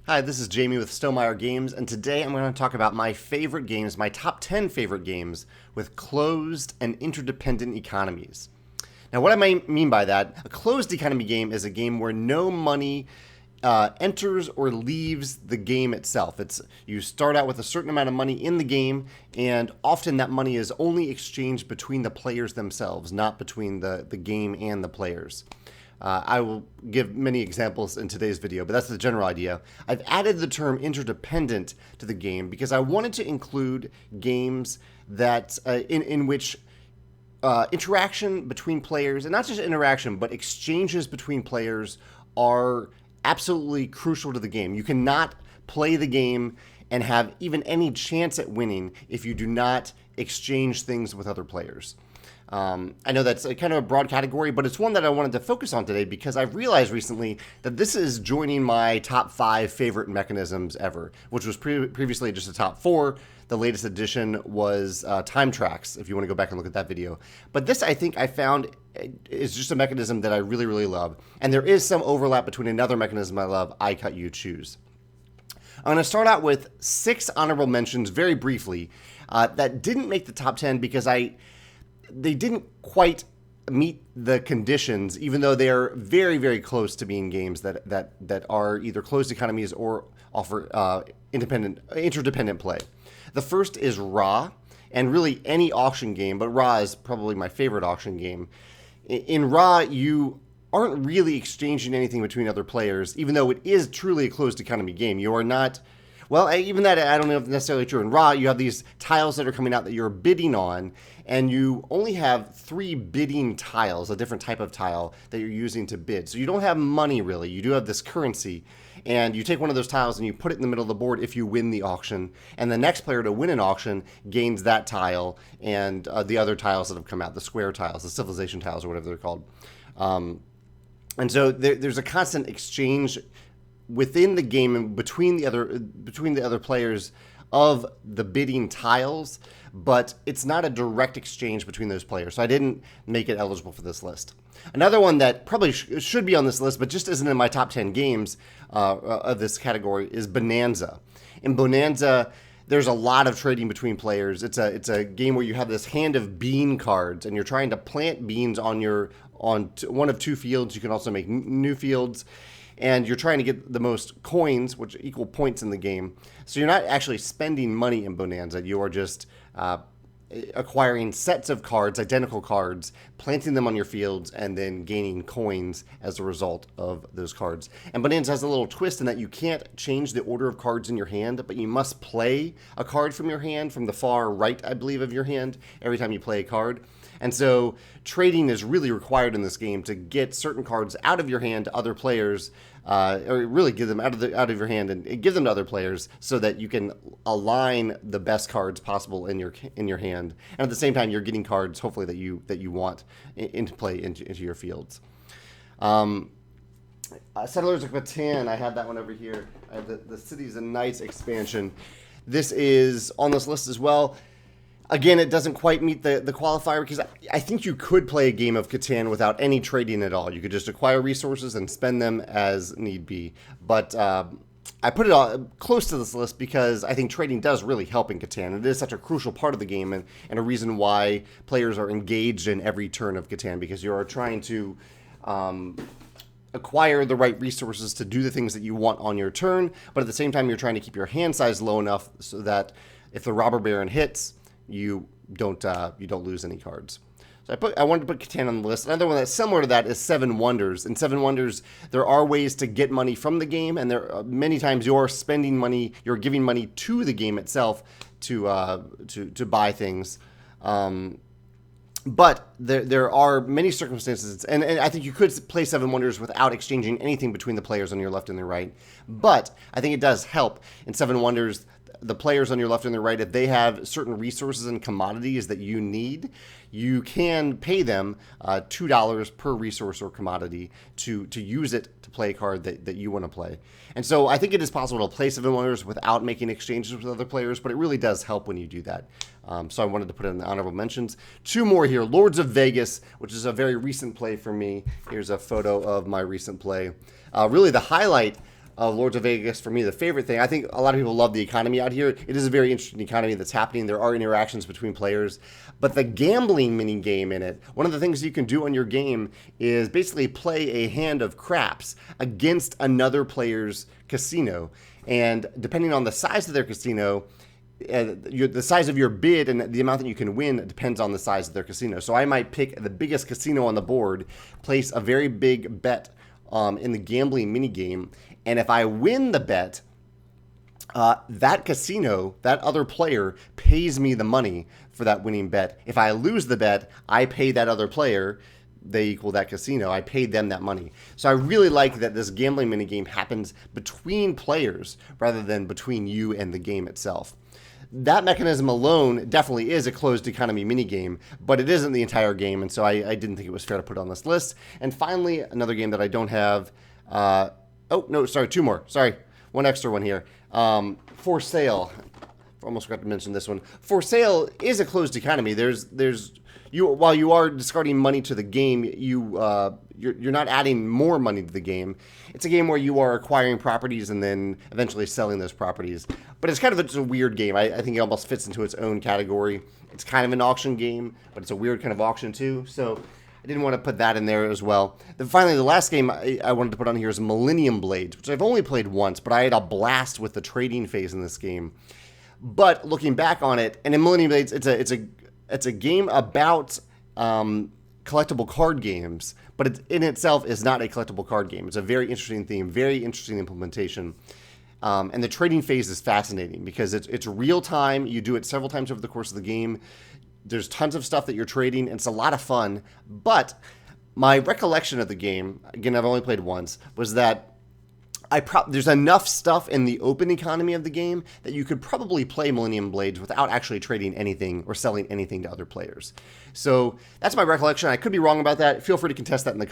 Hi, this is Jamey with Stonemeyer Games, and today I'm going to talk about my favorite games, my top 10 favorite games with closed and interdependent economies. Now, what I might mean by that, a closed economy game is a game where no money enters or leaves the game itself. You start out with a certain amount of money in the game, and often that money is only exchanged between the players themselves, not between the game and the players. I will give many examples in today's video, but that's the general idea. I've added the term interdependent to the game because I wanted to include games that in which interaction between players, and not just interaction, but exchanges between players are absolutely crucial to the game. You cannot play the game and have even any chance at winning if you do not exchange things with other players. I know that's kind of a broad category, but it's one that I wanted to focus on today because I've realized recently that this is joining my top 5 favorite mechanisms ever, which was previously just a top 4. The latest addition was time tracks, if you want to go back and look at that video. But this, I think, I found is just a mechanism that I really, really love. And there is some overlap between another mechanism I love, I Cut, You Choose. I'm going to start out with 6 honorable mentions very briefly that didn't make the top 10 because they didn't quite meet the conditions, even though they are very, very close to being games that are either closed economies or offer interdependent play. The first is Ra, and really any auction game, but Ra is probably my favorite auction game. In Ra, you aren't really exchanging anything between other players, even though it is truly a closed economy game. You are not... Well, even that, I don't know if it's necessarily true. In Ra, you have these tiles that are coming out that you're bidding on, and you only have 3 bidding tiles, a different type of tile that you're using to bid. So you don't have money, really. You do have this currency, and you take one of those tiles and you put it in the middle of the board if you win the auction, and the next player to win an auction gains that tile and the other tiles that have come out, the square tiles, the civilization tiles, or whatever they're called. And so there's a constant exchange within the game and between the other players of the bidding tiles, but it's not a direct exchange between those players. So I didn't make it eligible for this list. Another one that probably should be on this list, but just isn't in my top 10 games of this category, is Bohnanza. In Bohnanza, there's a lot of trading between players. It's a game where you have this hand of bean cards, and you're trying to plant beans on one of 2 fields. You can also make new fields. And you're trying to get the most coins, which equal points in the game. So you're not actually spending money in Bohnanza. You are just acquiring sets of cards, identical cards, planting them on your fields, and then gaining coins as a result of those cards. And Bohnanza has a little twist in that you can't change the order of cards in your hand, but you must play a card from your hand, from the far right, I believe, of your hand, every time you play a card. And so trading is really required in this game to get certain cards out of your hand to other players, or really get them out of your hand and give them to other players so that you can align the best cards possible in your hand. And at the same time, you're getting cards, hopefully, that you want into play into your fields. Settlers of Catan, I had that one over here. I have the Cities and Knights expansion. This is on this list as well. Again, it doesn't quite meet the qualifier because I think you could play a game of Catan without any trading at all. You could just acquire resources and spend them as need be. But I put it close to this list because I think trading does really help in Catan. It is such a crucial part of the game and a reason why players are engaged in every turn of Catan, because you are trying to acquire the right resources to do the things that you want on your turn, but at the same time you're trying to keep your hand size low enough so that if the robber baron hits, you don't lose any cards. So I wanted to put Catan on the list. Another one that's similar to that is Seven Wonders. In Seven Wonders, there are ways to get money from the game, and there many times you're spending money, you're giving money to the game itself to buy things. But there are many circumstances, and I think you could play Seven Wonders without exchanging anything between the players on your left and the right. But I think it does help in Seven Wonders. The players on your left and the right, if they have certain resources and commodities that you need, you can pay them $2 per resource or commodity to use it to play a card that you want to play. And so I think it is possible to play Seven Wonders without making exchanges with other players, but it really does help when you do that. So I wanted to put it in the honorable mentions. 2 more here. Lords of Vegas, which is a very recent play for me. Here's a photo of my recent play. Really the highlight Lords of Vegas, for me, the favorite thing. I think a lot of people love the economy out here. It is a very interesting economy that's happening. There are interactions between players. But the gambling mini game in it, one of the things you can do on your game is basically play a hand of craps against another player's casino. And depending on the size of their casino, the size of your bid and the amount that you can win depends on the size of their casino. So I might pick the biggest casino on the board, place a very big bet in the gambling mini game, and if I win the bet, that casino, that other player, pays me the money for that winning bet. If I lose the bet, I pay that other player. They equal that casino. I paid them that money. So I really like that this gambling mini game happens between players rather than between you and the game itself. That mechanism alone definitely is a closed economy minigame, but it isn't the entire game, and so I didn't think it was fair to put it on this list. And finally, another game that I don't have. Two more. Sorry, one extra one here. For Sale. Almost forgot to mention this one. For Sale is a closed economy. While you are discarding money to the game, you're not adding more money to the game. It's a game where you are acquiring properties and then eventually selling those properties. But it's kind of a weird game. I think it almost fits into its own category. It's kind of an auction game, but it's a weird kind of auction too. So I didn't want to put that in there as well. Then finally, the last game I wanted to put on here is Millennium Blades, which I've only played once, but I had a blast with the trading phase in this game. But looking back on it, and in Millennium Blades, it's a game about collectible card games, but it in itself is not a collectible card game. It's a very interesting theme, very interesting implementation. And the trading phase is fascinating because it's real time. You do it several times over the course of the game. There's tons of stuff that you're trading, and it's a lot of fun. But my recollection of the game, again, I've only played once, was that there's enough stuff in the open economy of the game that you could probably play Millennium Blades without actually trading anything or selling anything to other players. So that's my recollection. I could be wrong about that. Feel free to contest that in the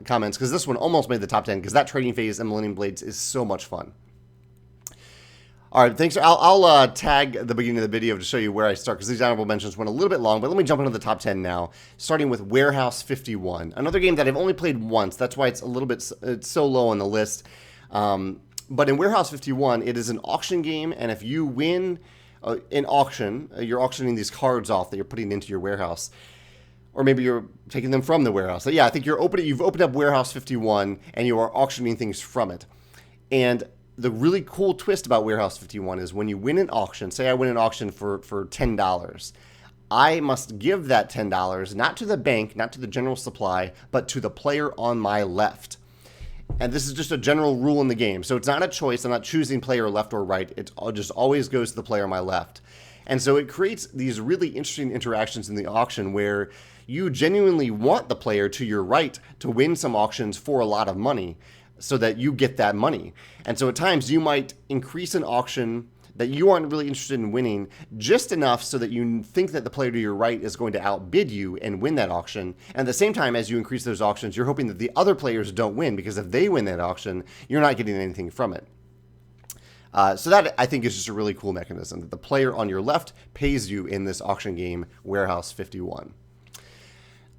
comments, because this one almost made the top 10, because that trading phase in Millennium Blades is so much fun. All right, thanks. I'll tag the beginning of the video to show you where I start, because these honorable mentions went a little bit long, but let me jump into the top 10 now, starting with Warehouse 51, another game that I've only played once. That's why it's so low on the list. But in Warehouse 51, it is an auction game, and if you win an auction, you're auctioning these cards off that you're putting into your warehouse, or maybe you're taking them from the warehouse. So yeah, I think you've opened up Warehouse 51, and you are auctioning things from it. And the really cool twist about Warehouse 51 is when you win an auction, say I win an auction for $10, I must give that $10 not to the bank, not to the general supply, but to the player on my left. And this is just a general rule in the game. So it's not a choice. I'm not choosing player left or right. It just always goes to the player on my left. And so it creates these really interesting interactions in the auction where you genuinely want the player to your right to win some auctions for a lot of money so that you get that money. And so at times you might increase an auction that you aren't really interested in winning just enough so that you think that the player to your right is going to outbid you and win that auction. And at the same time, as you increase those auctions, you're hoping that the other players don't win, because if they win that auction, you're not getting anything from it. So that, I think, is just a really cool mechanism, that the player on your left pays you in this auction game, Warehouse 51.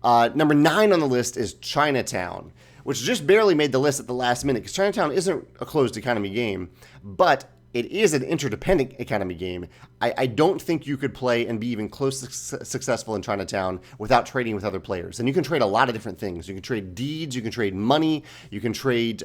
Number 9 on the list is Chinatown, which just barely made the list at the last minute, because Chinatown isn't a closed economy game, but it is an interdependent economy game. I don't think you could play and be even close to successful in Chinatown without trading with other players. And you can trade a lot of different things. You can trade deeds, you can trade money, you can trade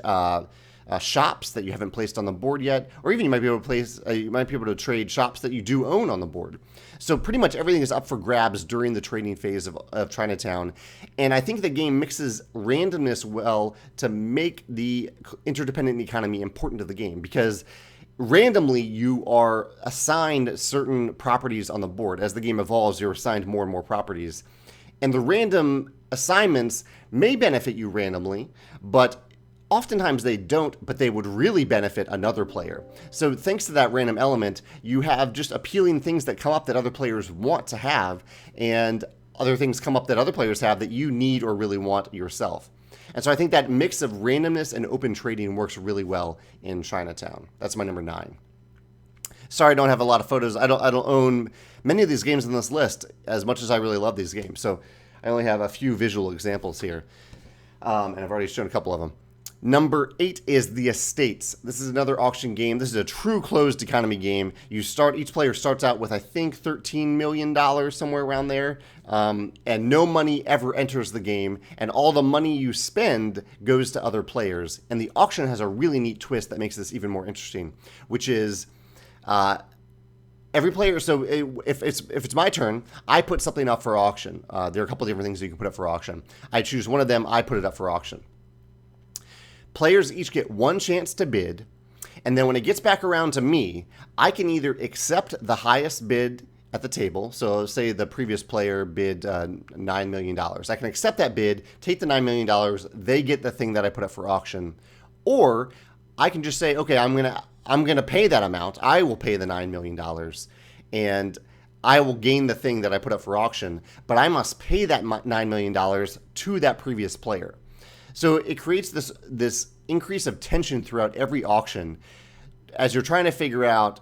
shops that you haven't placed on the board yet, or even you might be able to trade shops that you do own on the board. So pretty much everything is up for grabs during the trading phase of Chinatown. And I think the game mixes randomness well to make the interdependent economy important to the game, because randomly you are assigned certain properties on the board. As the game evolves, you're assigned more and more properties. And the random assignments may benefit you randomly, but oftentimes they don't, but they would really benefit another player. So thanks to that random element, you have just appealing things that come up that other players want to have, and other things come up that other players have that you need or really want yourself. And so I think that mix of randomness and open trading works really well in Chinatown. That's my number 9. Sorry, I don't have a lot of photos. I don't own many of these games on this list, as much as I really love these games. So I only have a few visual examples here, and I've already shown a couple of them. Number 8 is the Estates. This is another auction game. This is a true closed economy game. Each player starts out with, I think, $13 million, somewhere around there. And no money ever enters the game. And all the money you spend goes to other players. And the auction has a really neat twist that makes this even more interesting, which is every player. So if it's my turn, I put something up for auction. There are a couple of different things you can put up for auction. I choose one of them. I put it up for auction. Players each get one chance to bid, and then when it gets back around to me, I can either accept the highest bid at the table. So say the previous player bid $9 million. I can accept that bid, take the $9 million, they get the thing that I put up for auction. Or I can just say, okay, I'm gonna pay that amount. I will pay the $9 million, and I will gain the thing that I put up for auction, but I must pay that $9 million to that previous player. So it creates this increase of tension throughout every auction as you're trying to figure out,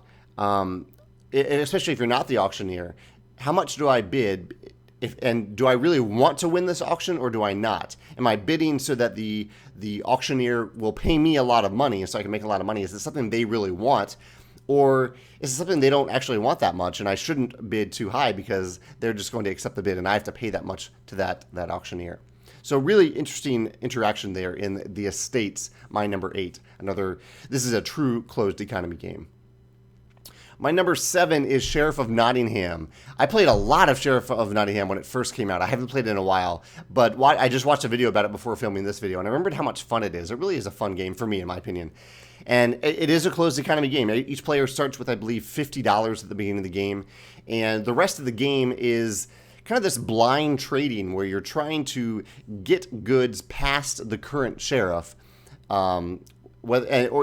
especially if you're not the auctioneer, how much do I bid, and do I really want to win this auction or do I not? Am I bidding so that the auctioneer will pay me a lot of money so I can make a lot of money? Is it something they really want? Or is it something they don't actually want that much and I shouldn't bid too high because they're just going to accept the bid and I have to pay that much to that auctioneer? So really interesting interaction there in the Estates, my number 8. This is a true closed economy game. My number 7 is Sheriff of Nottingham. I played a lot of Sheriff of Nottingham when it first came out. I haven't played it in a while, but I just watched a video about it before filming this video, and I remembered how much fun it is. It really is a fun game for me, in my opinion. And it is a closed economy game. Each player starts with, I believe, $50 at the beginning of the game, and the rest of the game is kind of this blind trading where you're trying to get goods past the current sheriff, or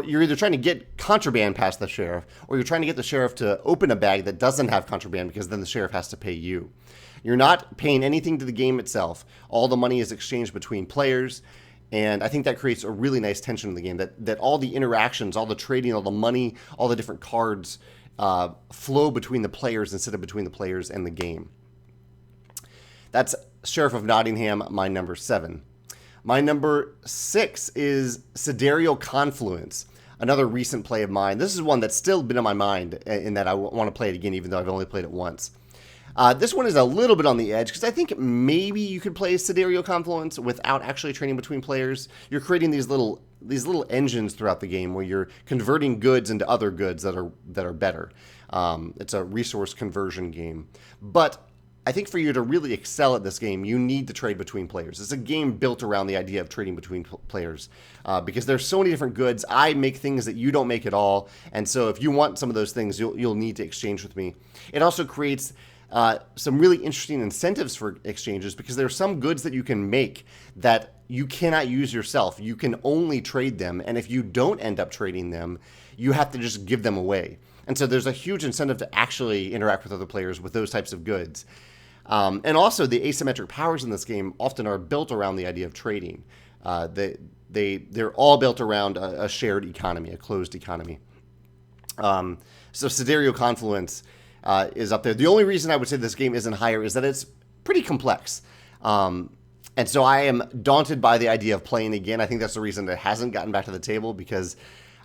you're either trying to get contraband past the sheriff, or you're trying to get the sheriff to open a bag that doesn't have contraband because then the sheriff has to pay you. You're not paying anything to the game itself. All the money is exchanged between players, and I think that creates a really nice tension in the game, that all the interactions, all the trading, all the money, all the different cards flow between the players instead of between the players and the game. That's Sheriff of Nottingham, my number 7. My number 6 is Sidereal Confluence, another recent play of mine. This is one that's still been on my mind in that I want to play it again, even though I've only played it once. This one is a little bit on the edge because I think maybe you could play Sidereal Confluence without actually trading between players. You're creating these little engines throughout the game where you're converting goods into other goods that are better. It's a resource conversion game, but I think for you to really excel at this game, you need to trade between players. It's a game built around the idea of trading between players because there's so many different goods. I make things that you don't make at all, and so if you want some of those things, you'll need to exchange with me. It also creates some really interesting incentives for exchanges because there are some goods that you can make that you cannot use yourself. You can only trade them, and if you don't end up trading them, you have to just give them away. And so there's a huge incentive to actually interact with other players with those types of goods. And also the asymmetric powers in this game often are built around the idea of trading. They're all built around a shared economy, a closed economy. So Sidereal Confluence is up there. The only reason I would say this game isn't higher is that it's pretty complex. And so I am daunted by the idea of playing again. I think that's the reason it hasn't gotten back to the table, because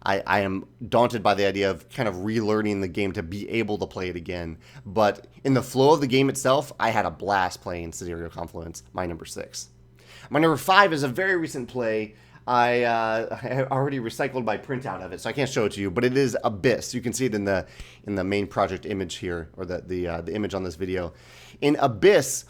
I am daunted by the idea of kind of relearning the game to be able to play it again. But in the flow of the game itself, I had a blast playing Sidereal Confluence, my number 6. My number 5 is a very recent play. I already recycled my printout of it, so I can't show it to you, but it is Abyss. You can see it in the main project image here, or the image on this video. In Abyss,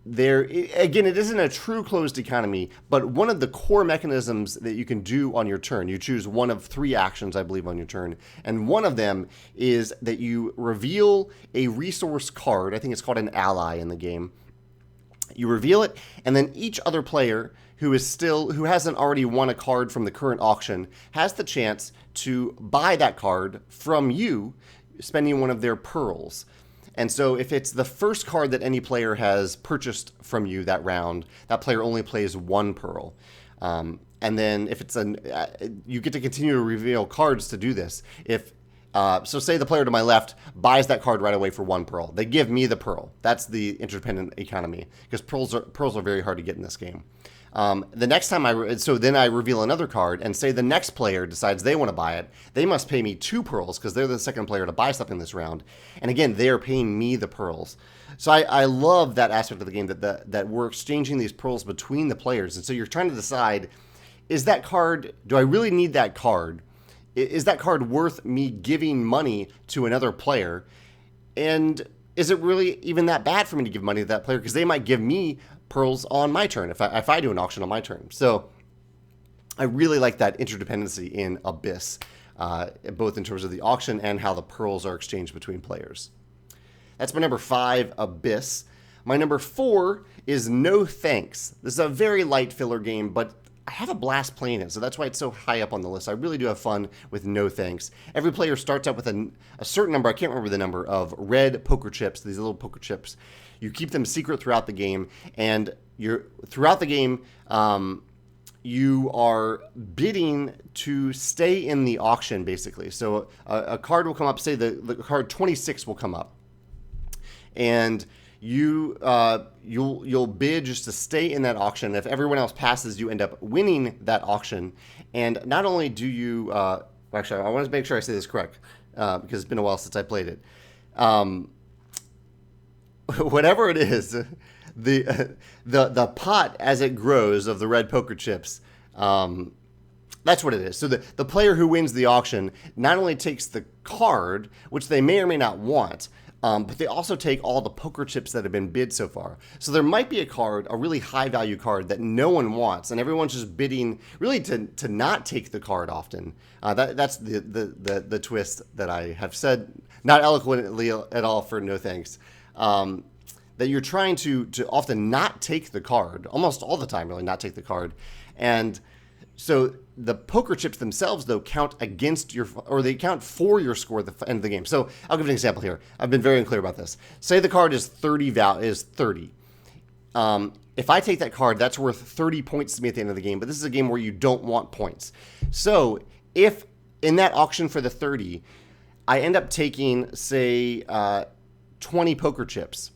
again, it isn't a true closed economy, but one of the core mechanisms that you can do on your turn, you choose one of 3 actions, I believe, on your turn, and one of them is that you reveal a resource card. I think it's called an ally in the game. You reveal it, and then each other player who hasn't already won a card from the current auction has the chance to buy that card from you, spending one of their pearls. And so if it's the first card that any player has purchased from you that round, that player only plays 1 pearl. And then if it's you get to continue to reveal cards to do this. So say the player to my left buys that card right away for 1 pearl. They give me the pearl. That's the interdependent economy, because pearls are very hard to get in this game. The next time so then I reveal another card, and say the next player decides they want to buy it, they must pay me 2 pearls because they're the second player to buy something this round. And again, they are paying me the pearls. So I love that aspect of the game that we're exchanging these pearls between the players. And so you're trying to decide, is that card, do I really need that card? Is that card worth me giving money to another player? And is it really even that bad for me to give money to that player? Because they might give me pearls on my turn if I do an auction on my turn. So I really like that interdependency in Abyss, both in terms of the auction and how the pearls are exchanged between players. That's my number 5, Abyss. My number 4 is No Thanks. This is a very light filler game, but I have a blast playing it, so that's why it's so high up on the list. I really do have fun with No Thanks. Every player starts out with a certain number, I can't remember the number, of red poker chips, these little poker chips. You keep them secret throughout the game, and throughout the game, you are bidding to stay in the auction, basically. So a card will come up, say the card 26 will come up, and you'll bid just to stay in that auction. If everyone else passes, you end up winning that auction. And not only do you actually, I want to make sure I say this correct because it's been a while since I played it. Whatever it is, the pot as it grows of the red poker chips, that's what it is. So the player who wins the auction not only takes the card, which they may or may not want, but they also take all the poker chips that have been bid so far. So there might be a card, a really high value card that no one wants, and everyone's just bidding really to not take the card often. That's the twist that I have said, not eloquently at all for No Thanks. That you're trying to often not take the card, almost all the time really not take the card. And so the poker chips themselves, though, count against they count for your score at the end of the game. So I'll give an example here. I've been very unclear about this. Say the card is 30. If I take that card, that's worth 30 points to me at the end of the game. But this is a game where you don't want points. So if in that auction for the 30, I end up taking, say, 20 poker chips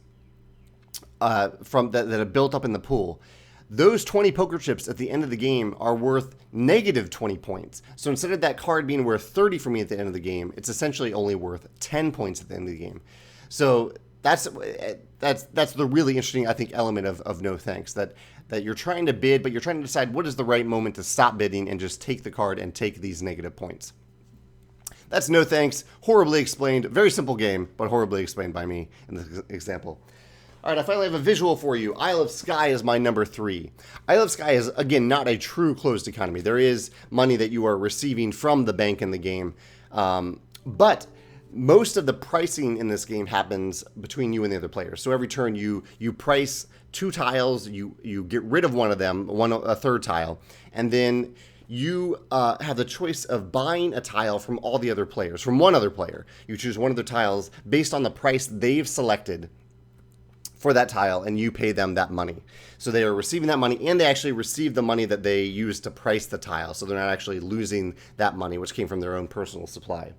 from that have built up in the pool, those 20 poker chips at the end of the game are worth negative 20 points. So instead of that card being worth 30 for me at the end of the game, it's essentially only worth 10 points at the end of the game. So that's the really interesting, I think, element of No Thanks, that you're trying to bid, but you're trying to decide what is the right moment to stop bidding and just take the card and take these negative points. That's No Thanks, horribly explained. Very simple game, but horribly explained by me in this example. All right, I finally have a visual for you. Isle of Skye is my number 3. Isle of Skye is, again, not a true closed economy. There is money that you are receiving from the bank in the game. But most of the pricing in this game happens between you and the other players. So every turn you price 2 tiles, you get rid of one of them, a third tile, and then you have the choice of buying a tile from all the other players, from one other player. You choose one of their tiles based on the price they've selected for that tile, and you pay them that money. So they are receiving that money, and they actually receive the money that they used to price the tile. So they're not actually losing that money, which came from their own personal supply.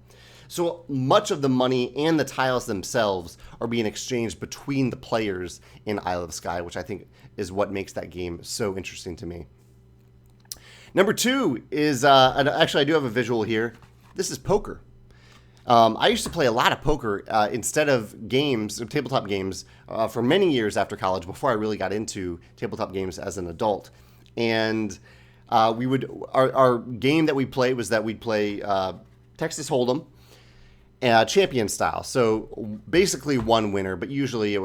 So much of the money and the tiles themselves are being exchanged between the players in Isle of Skye, which I think is what makes that game so interesting to me. Number 2 is, and actually I do have a visual here. This is poker. I used to play a lot of poker instead of games, tabletop games, for many years after college before I really got into tabletop games as an adult. And our game that we played was that we'd play Texas Hold'em, champion style. So basically one winner, but usually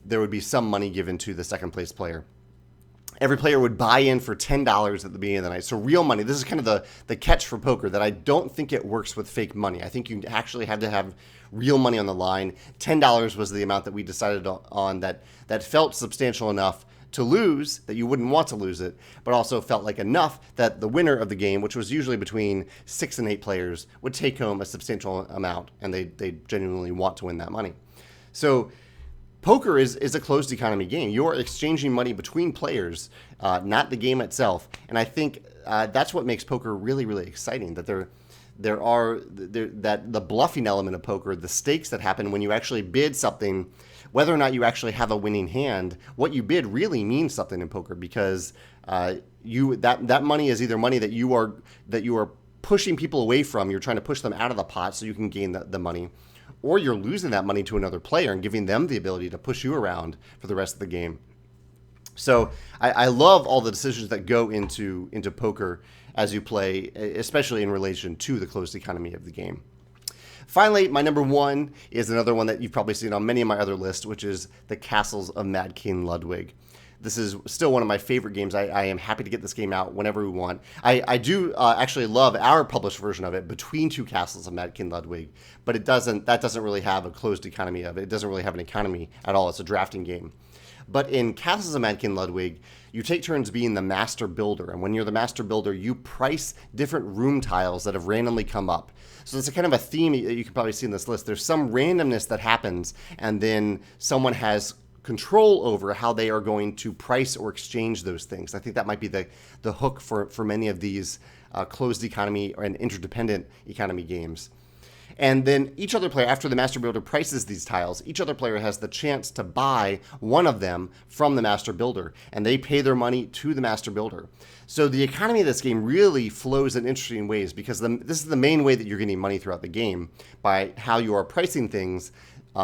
there would be some money given to the second place player. Every player would buy in for $10 at the beginning of the night. So real money. This is kind of the catch for poker, that I don't think it works with fake money. I think you actually have to have real money on the line. $10 was the amount that we decided on that felt substantial enough to lose, that you wouldn't want to lose it, but also felt like enough that the winner of the game, which was usually between 6 and 8 players, would take home a substantial amount, and they genuinely want to win that money. So poker is a closed economy game. You're exchanging money between players, not the game itself. And I think that's what makes poker really, really exciting, that that the bluffing element of poker, the stakes that happen when you actually bid something, whether or not you actually have a winning hand, what you bid really means something in poker, because that money is either money that you are pushing people away from. You're trying to push them out of the pot so you can gain the money, or you're losing that money to another player and giving them the ability to push you around for the rest of the game. So I love all the decisions that go into poker as you play, especially in relation to the closed economy of the game. Finally, my number one is another one that you've probably seen on many of my other lists, which is the Castles of Mad King Ludwig. This is still one of my favorite games. I am happy to get this game out whenever we want. I do actually love our published version of it, Between Two Castles of Mad King Ludwig, but that doesn't really have a closed economy of it. It doesn't really have an economy at all. It's a drafting game. But in Castles of Mad King Ludwig, you take turns being the master builder. And when you're the master builder, you price different room tiles that have randomly come up. So it's a kind of a theme that you can probably see in this list. There's some randomness that happens, and then someone has control over how they are going to price or exchange those things. I think that might be the hook for many of these closed economy and interdependent economy games. And then each other player, after the master builder prices these tiles, each other player has the chance to buy one of them from the master builder, and they pay their money to the master builder. So the economy of this game really flows in interesting ways, because this is the main way that you're getting money throughout the game, by how you are pricing things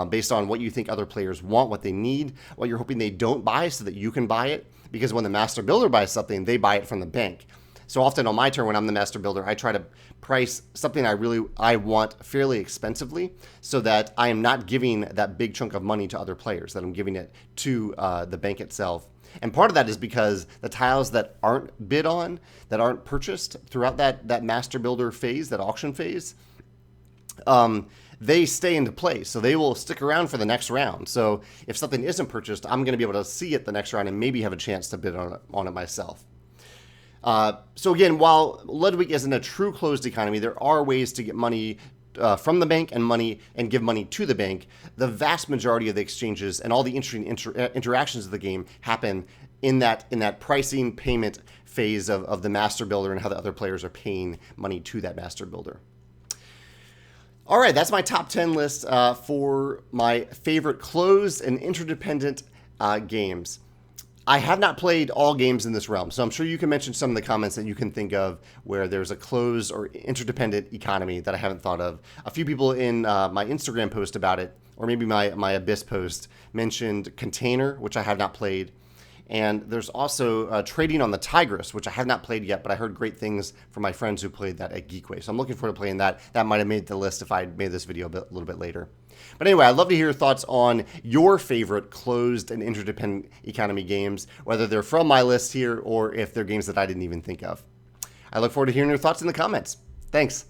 based on what you think other players want, what they need, what you're hoping they don't buy so that you can buy it. Because when the master builder buys something, they buy it from the bank. So often on my turn, when I'm the master builder, I try to price something I want fairly expensively, so that I am not giving that big chunk of money to other players, that I'm giving it to the bank itself. And part of that is because the tiles that aren't bid on, that aren't purchased throughout that master builder phase, that auction phase, they stay into place. So they will stick around for the next round. So if something isn't purchased, I'm going to be able to see it the next round and maybe have a chance to bid on it myself. So again, while Ludwig isn't a true closed economy, there are ways to get money from the bank and give money to the bank. The vast majority of the exchanges and all the interesting interactions of the game happen in that pricing payment phase of the master builder, and how the other players are paying money to that master builder. All right, that's my top 10 list for my favorite closed and interdependent games. I have not played all games in this realm, so I'm sure you can mention some of the comments that you can think of where there's a closed or interdependent economy that I haven't thought of. A few people in my Instagram post about it, or maybe my Abyss post, mentioned Container, which I have not played. And there's also Trading on the Tigris, which I have not played yet, but I heard great things from my friends who played that at Geekway. So I'm looking forward to playing that. That might have made the list if I made this video a little bit later. But anyway, I'd love to hear your thoughts on your favorite closed and interdependent economy games, whether they're from my list here or if they're games that I didn't even think of. I look forward to hearing your thoughts in the comments. Thanks.